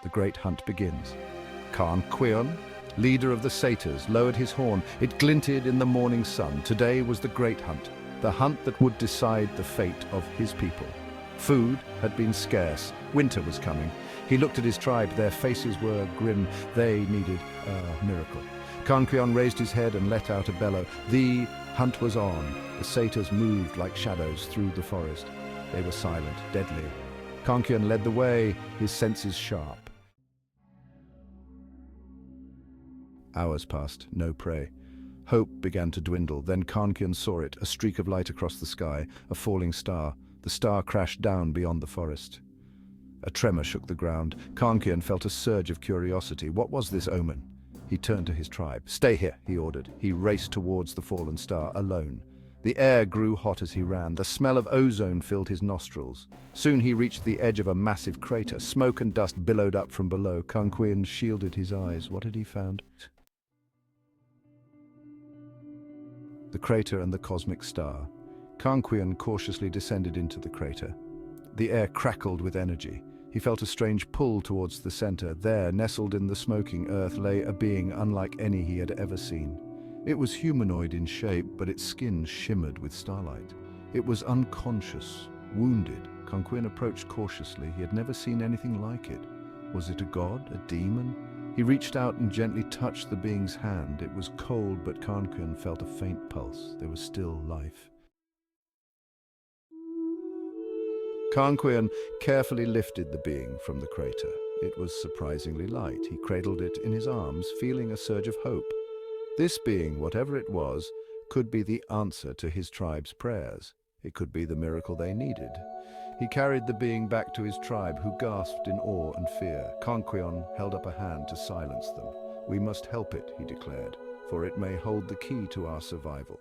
the great hunt begins. Karnqueon, leader of the Satyrs, lowered his horn. It glinted in the morning sun. Today was the great hunt, the hunt that would decide the fate of his people. Food had been scarce. Winter was coming. He looked at his tribe. Their faces were grim. They needed a miracle. Karnqueon raised his head and let out a bellow. The hunt was on. The Satyrs moved like shadows through the forest. They were silent, deadly. Karnqueon led the way, his senses sharp. Hours passed, no prey. Hope began to dwindle. Then Karnqueon saw it, a streak of light across the sky, a falling star. The star crashed down beyond the forest. A tremor shook the ground. Karnqueon felt a surge of curiosity. What was this omen? He turned to his tribe. "Stay here," he ordered. He raced towards the fallen star, alone. The air grew hot as he ran. The smell of ozone filled his nostrils. Soon he reached the edge of a massive crater. Smoke and dust billowed up from below. Karnqueon shielded his eyes. What had he found? The crater and the cosmic star. Karnqueon cautiously descended into the crater. The air crackled with energy. He felt a strange pull towards the center. There, nestled in the smoking earth, lay a being unlike any he had ever seen. It was humanoid in shape, but its skin shimmered with starlight. It was unconscious, wounded. Karnqueon approached cautiously. He had never seen anything like it. Was it a god, a demon? He reached out and gently touched the being's hand. It was cold, but Karnqueon felt a faint pulse. There was still life. Karnqueon carefully lifted the being from the crater. It was surprisingly light. He cradled it in his arms, feeling a surge of hope. This being, whatever it was, could be the answer to his tribe's prayers. It could be the miracle they needed. He carried the being back to his tribe, who gasped in awe and fear. Karnqueon held up a hand to silence them. "We must help it," he declared, "for it may hold the key to our survival."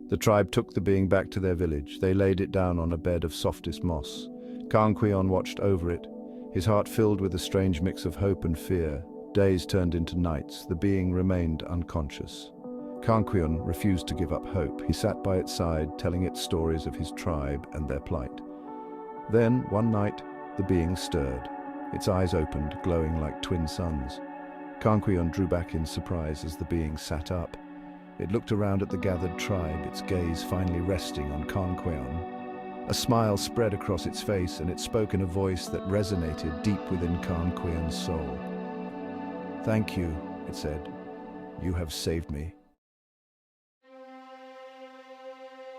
The tribe took the being back to their village. They laid it down on a bed of softest moss. Karnqueon watched over it, his heart filled with a strange mix of hope and fear. Days turned into nights. The being remained unconscious. Karnqueon refused to give up hope. He sat by its side, telling it stories of his tribe and their plight. Then, one night, the being stirred. Its eyes opened, glowing like twin suns. Karnqueon drew back in surprise as the being sat up. It looked around at the gathered tribe, its gaze finally resting on Karnqueon. A smile spread across its face, and it spoke in a voice that resonated deep within Karnqueon's soul. "Thank you," it said. "You have saved me."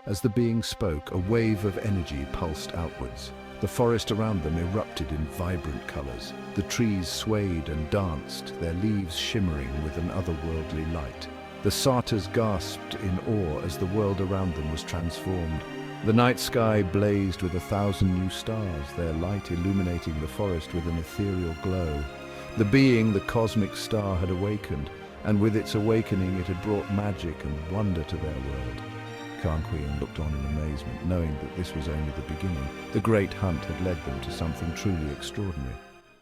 As the being spoke, a wave of energy pulsed outwards. The forest around them erupted in vibrant colors. The trees swayed and danced, their leaves shimmering with an otherworldly light. The Satyrs gasped in awe as the world around them was transformed. The night sky blazed with 1,000 new stars, their light illuminating the forest with an ethereal glow. The being, the cosmic star, had awakened, and with its awakening it had brought magic and wonder to their world. Karnqueon looked on in amazement, knowing that this was only the beginning. The great hunt had led them to something truly extraordinary.